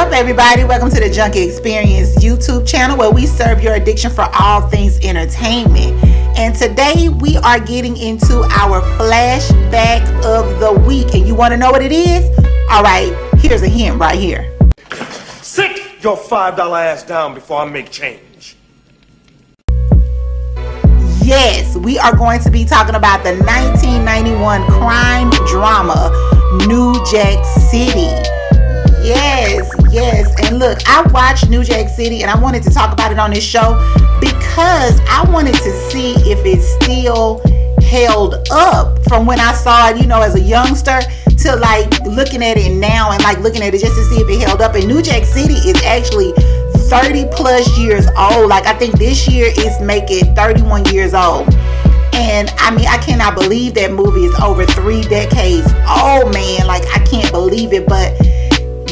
up, everybody? Welcome to the Junkie Xperience YouTube channel, where we serve your addiction for all things entertainment. And today we are getting into our flashback of the week. And you want to know what it is? All right, here's a hint right here. Sit your $5 ass down before I make change. Yes, we are going to be talking about the 1991 crime drama, New Jack City. Yes. And look, I watched New Jack City and I wanted to talk about it on this show because I wanted to see if it still held up from when I saw it, as a youngster, to like looking at it now and like looking at it just to see if it held up. And New Jack City is actually 30 plus years old. Like, I think this year is making 31 years old. And I mean, I cannot believe that movie is over 3 decades old, man. Like, I can't believe it. But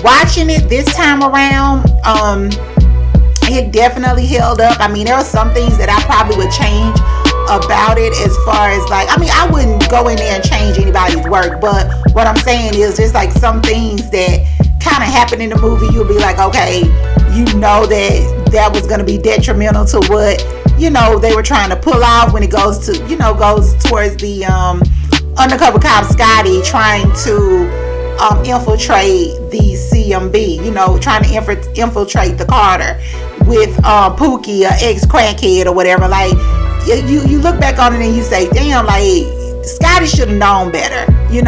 watching it this time around, it definitely held up. I mean, there are some things that I probably would change about it, as far as like, I wouldn't go in there and change anybody's work, but what I'm saying is just like some things that kind of happen in the movie, you'll be like, okay, that was going to be detrimental to what they were trying to pull off when it goes towards the undercover cop Scotty trying to infiltrate the CMB, trying to infiltrate the Carter with Pookie, or ex-crackhead or whatever. Like, you look back on it and you say, damn, like, Scotty should have known better. He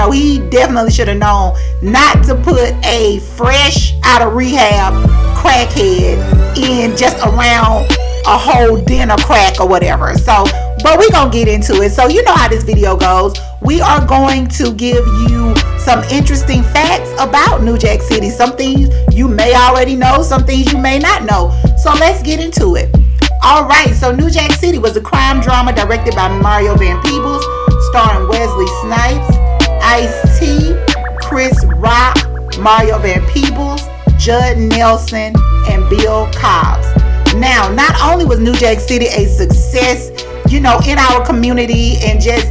definitely should have known not to put a fresh out of rehab crackhead in just around a whole dinner crack or whatever. So, but we're gonna get into it. So you know how this video goes. We are going to give you some interesting facts about New Jack City. Some things you may already know, some things you may not know. So let's get into it. All right, so New Jack City was a crime drama directed by Mario Van Peebles, starring Wesley Snipes, Ice-T, Chris Rock, Mario Van Peebles, Judd Nelson, and Bill Cobbs. Now, not only was New Jack City a success, in our community, and just,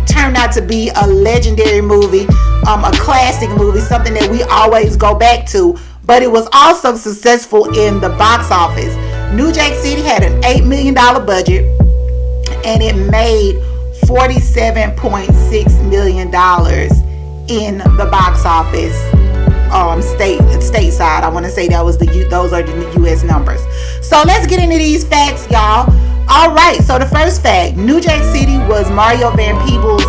turned out to be a legendary movie, a classic movie, something that we always go back to, but it was also successful in the box office. New Jack City had an $8 million budget, and it made $47.6 million in the box office, stateside. I want to say those are the U.S. numbers. So let's get into these facts, y'all. All right, so the first fact: New Jack City was Mario Van Peebles'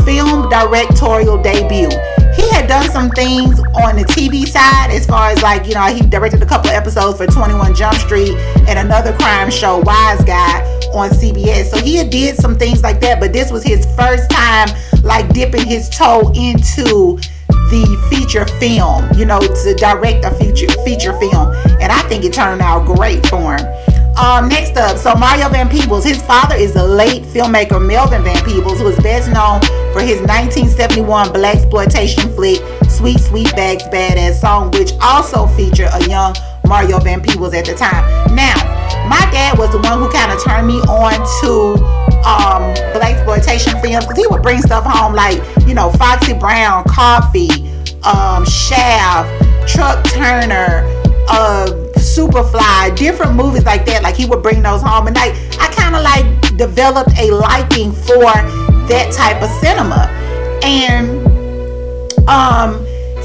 film directorial debut. He had done some things on the TV side, as far as like, he directed a couple of episodes for 21 Jump Street and another crime show, Wise Guy, on CBS. So he had did some things like that, but this was his first time like dipping his toe into the feature film, to direct a feature film. And I think it turned out great for him. Next up, so Mario Van Peebles, his father is the late filmmaker Melvin Van Peebles, who is best known for his 1971 blaxploitation flick Sweet Sweetback's Badass Song, which also featured a young Mario Van Peebles at the time. Now, my dad was the one who kind of turned me on to blaxploitation films, because he would bring stuff home like, Foxy Brown, Coffee, Shaft, Truck Turner, Superfly, different movies like that. Like, he would bring those home, and I kind of like developed a liking for that type of cinema. And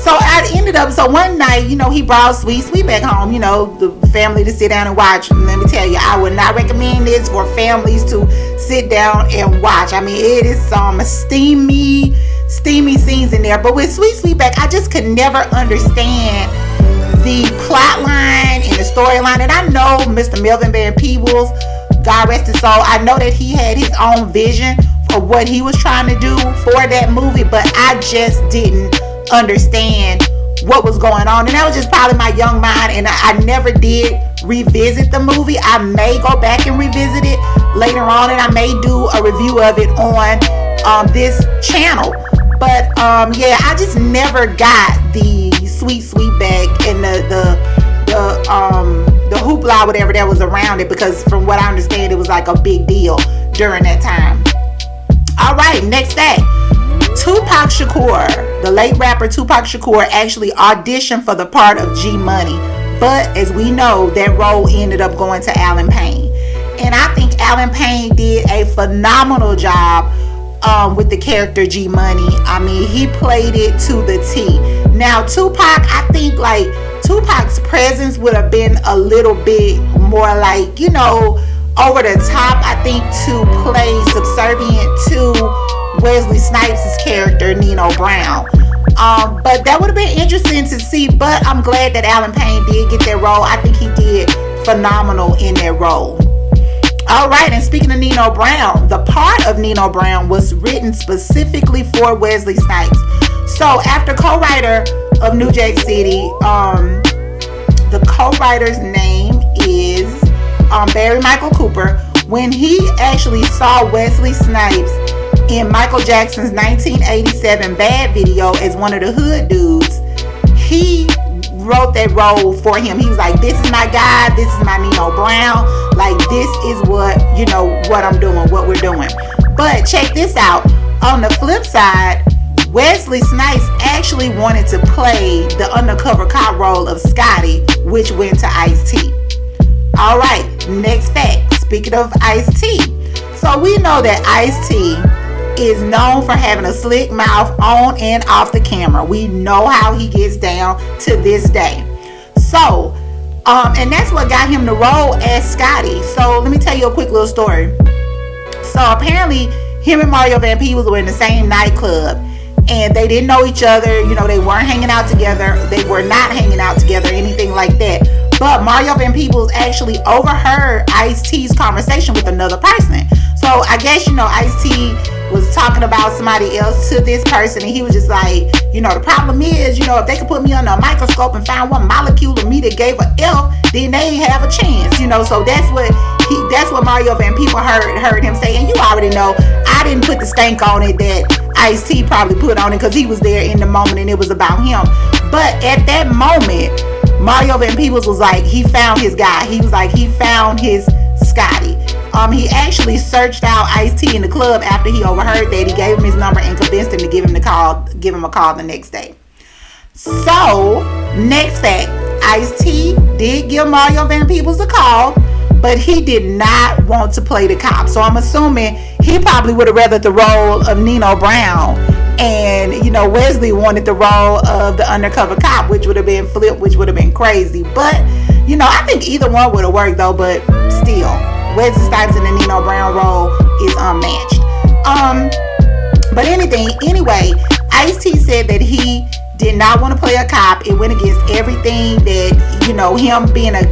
so I ended up, so one night, he brought Sweetback home, the family to sit down and watch. And let me tell you, I would not recommend this for families to sit down and watch. I mean, it is some steamy scenes in there. But with Sweetback, I just could never understand the plot line and the storyline. And I know Mr. Melvin Van Peebles, God rest his soul, I know that he had his own vision for what he was trying to do for that movie, but I just didn't understand what was going on. And that was just probably my young mind, and I never did revisit the movie. I may go back and revisit it later on, and I may do a review of it on this channel. But I just never got the Sweetback and the hoopla, whatever that was around it, because from what I understand, it was like a big deal during that time. All right, next fact. Tupac Shakur, the late rapper Tupac Shakur, actually auditioned for the part of G Money, but as we know, that role ended up going to Alan Payne. And I think Alan Payne did a phenomenal job with the character G Money. I mean, he played it to the T. Now, Tupac, I think like Tupac's presence would have been a little bit more like, you know, over the top, I think, to play subservient to Wesley Snipes' character, Nino Brown. But that would have been interesting to see, but I'm glad that Alan Payne did get that role. I think he did phenomenal in that role. Alright, and speaking of Nino Brown, the part of Nino Brown was written specifically for Wesley Snipes. So after co-writer of New Jack City, the co-writer's name is Barry Michael Cooper. When he actually saw Wesley Snipes in Michael Jackson's 1987 Bad video as one of the hood dudes, he wrote that role for him. He was like, this is my guy, this is my Nino Brown, like this is what, you know, what I'm doing, what we're doing. But check this out, on the flip side, Wesley Snipes actually wanted to play the undercover cop role of Scotty, which went to Ice-T. Alright, next fact, speaking of Ice-T, so we know that Ice-T is known for having a slick mouth on and off the camera. We know how he gets down to this day. So, and that's what got him the role as Scotty. So let me tell you a quick little story. So apparently, him and Mario Van Peebles were in the same nightclub, and they didn't know each other. You know, they weren't hanging out together. They were not hanging out together, anything like that. But Mario Van Peebles actually overheard Ice-T's conversation with another person. So I guess, you know, Ice-T was talking about somebody else to this person, and he was just like, you know, the problem is, you know, if they could put me under a microscope and find one molecule of me that gave a F, then they have a chance, you know. So that's what Mario Van Peebles heard him say. And you already know, I didn't put the stank on it that Ice-T probably put on it, because he was there in the moment and it was about him. But at that moment, Mario Van Peebles was like, he found his guy. He was like, he found his Scotty. He actually searched out Ice-T in the club after he overheard that. He gave him his number and convinced him to give him a call the next day. So, next fact, Ice-T did give Mario Van Peebles a call, but he did not want to play the cop. So I'm assuming he probably would have rather the role of Nino Brown, and, you know, Wesley wanted the role of the undercover cop, which would have been flipped, which would have been crazy. But, you know, I think either one would have worked though, but still, Wesley Snipes in the Nino Brown role is unmatched. But anyway, Ice-T said that he did not want to play a cop. It went against everything that, you know, him being a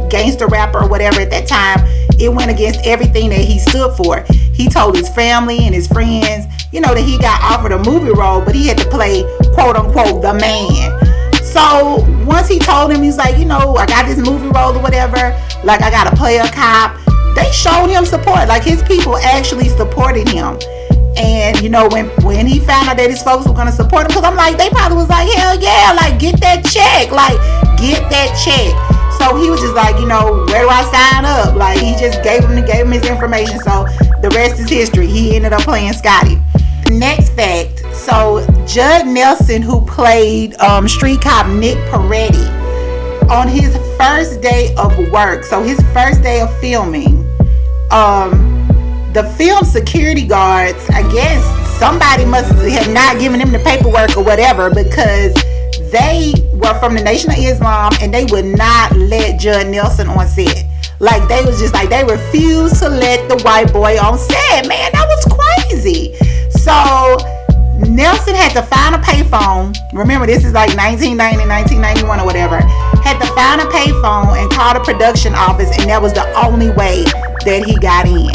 gangster rapper or whatever at that time, it went against everything that he stood for. He told his family and his friends, you know, that he got offered a movie role, but he had to play, quote unquote, the man. So once he told him, he's like, you know, I got this movie role or whatever, like I gotta play a cop, they showed him support. Like, his people actually supported him. And, you know, when he found out that his folks were going to support him, because I'm like, they probably was like, hell yeah, like, get that check. Like, get that check. So he was just like, you know, where do I sign up? Like, he just gave him his information. So the rest is history. He ended up playing Scotty. Next fact. So Judd Nelson, who played street cop Nick Peretti, on his first day of work, so his first day of filming, the film security guards, I guess somebody must have not given him the paperwork or whatever, because they were from the Nation of Islam and they would not let Judd Nelson on set. Like, they was just like, they refused to let the white boy on set. Man, that was crazy. So Nelson had to find a payphone. Remember, this is like 1990, 1991 or whatever. Had to find a payphone and call the production office, and that was the only way that he got in.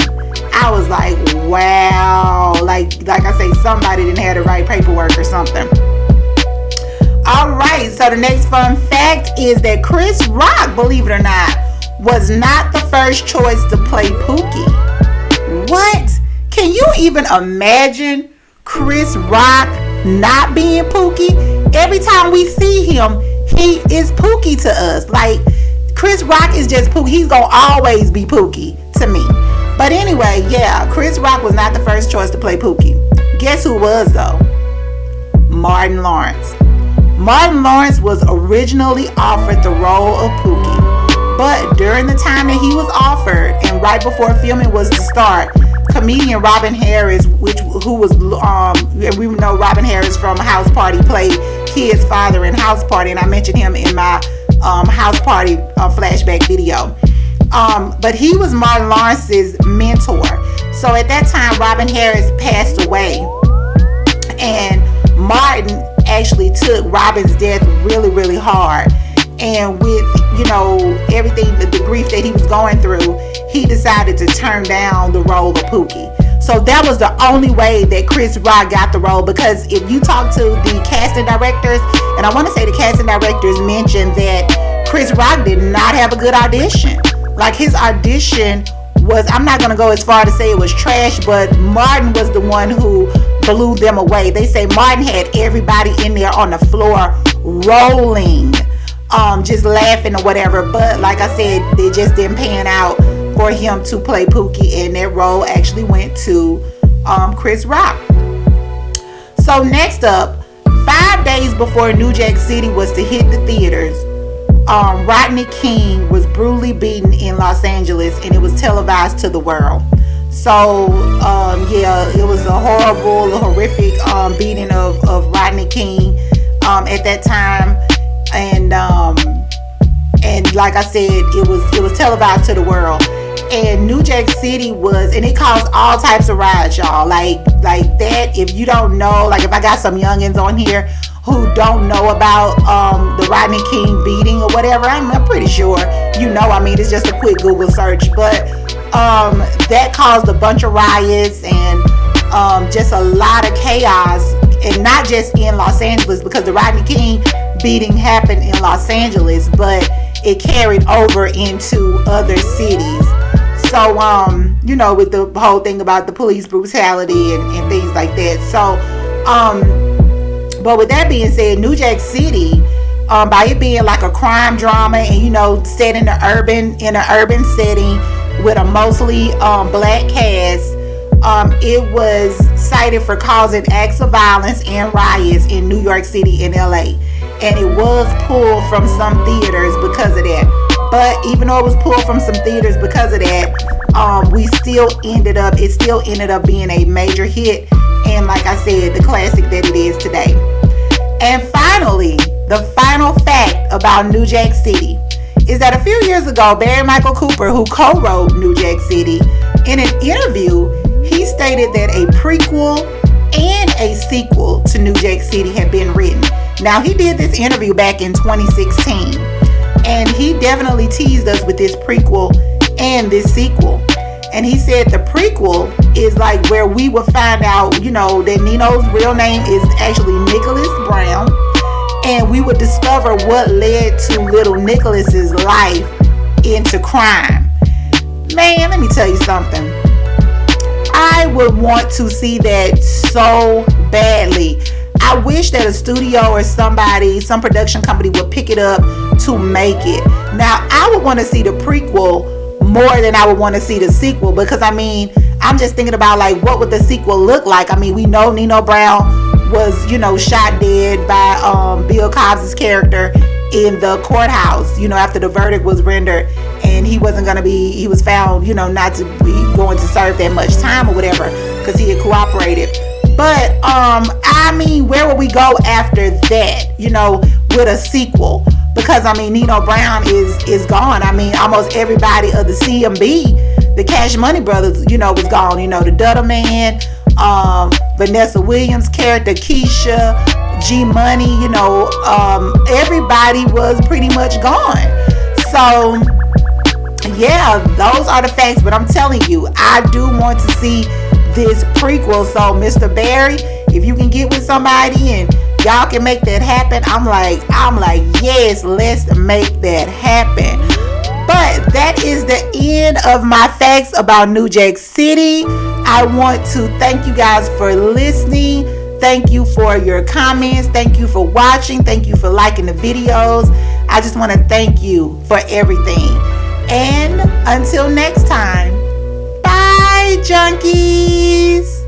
I was like, wow. Like I say, somebody didn't have the right paperwork or something. Alright, so the next fun fact is that Chris Rock, believe it or not, was not the first choice to play Pookie. What? Can you even imagine Chris Rock not being Pookie? Every time we see him, he is Pookie to us. Like, Chris Rock is just Pookie. He's gonna always be Pookie to me. But anyway, yeah, Chris Rock was not the first choice to play Pookie. Guess who was though? Martin Lawrence. Martin Lawrence was originally offered the role of Pookie, but during the time that he was offered and right before filming was to start, comedian Robin Harris, who was and we know Robin Harris from House Party, played Kid's father in House Party, and I mentioned him in my House Party flashback video. But he was Martin Lawrence's mentor. So at that time, Robin Harris passed away, and Martin actually took Robin's death really, really hard. And with, everything, the grief that he was going through, he decided to turn down the role of Pookie. So that was the only way that Chris Rock got the role, because if you talk to the casting directors, and I want to say the casting directors mentioned that Chris Rock did not have a good audition. Like, his audition was, I'm not going to go as far to say it was trash, but Martin was the one who blew them away. They say Martin had everybody in there on the floor rolling, just laughing or whatever. But like I said, they just didn't pan out for him to play Pookie, and that role actually went to Chris Rock. So next up, 5 days before New Jack City was to hit the theaters, Rodney King was brutally beaten in Los Angeles, and it was televised to the world. So it was a horrific beating of Rodney King at that time, and like I said, it was televised to the world. And New Jack City was, and it caused all types of riots, y'all. Like that. If you don't know, like if I got some youngins on here who don't know about the Rodney King beating or whatever, I'm pretty sure it's just a quick Google search. But that caused a bunch of riots and just a lot of chaos, and not just in Los Angeles, because the Rodney King beating happened in Los Angeles, but it carried over into other cities. So, with the whole thing about the police brutality and things like that. So, but with that being said, New Jack City, by it being like a crime drama and, set in an urban setting with a mostly black cast, it was cited for causing acts of violence and riots in New York City and LA. And it was pulled from some theaters because of that. But even though it was pulled from some theaters because of that, it still ended up being a major hit, and like I said, the classic that it is today. And finally, the final fact about New Jack City is that a few years ago, Barry Michael Cooper, who co-wrote New Jack City, in an interview, he stated that a prequel and a sequel to New Jack City had been written. Now, he did this interview back in 2016, and he definitely teased us with this prequel and this sequel. And he said the prequel is like where we will find out, that Nino's real name is actually Nicholas Brown, and we would discover what led to little Nicholas's life into crime. Man, let me tell you something. I would want to see that so badly. I wish that a studio or some production company would pick it up to make it. Now, I would want to see the prequel more than I would want to see the sequel, because I'm just thinking about like what would the sequel look like. We know Nino Brown was, shot dead by Bill Cobbs' character in the courthouse, after the verdict was rendered, and he was found, not to be going to serve that much time or whatever, because he had cooperated. But where would we go after that, with a sequel? Because Nino Brown is gone. Almost everybody of the CMB, the Cash Money Brothers, was gone. The Dutta Man, Vanessa Williams' character, Keisha, G Money, everybody was pretty much gone. So yeah, those are the facts. But I'm telling you, I do want to see this prequel. So Mr. Barry, if you can get with somebody and y'all can make that happen, I'm like, yes, let's make that happen. But that is the end of my facts about New Jack City. I want to thank you guys for listening. Thank you for your comments. Thank you for watching. Thank you for liking the videos. I just want to thank you for everything. And until next time, bye, junkies.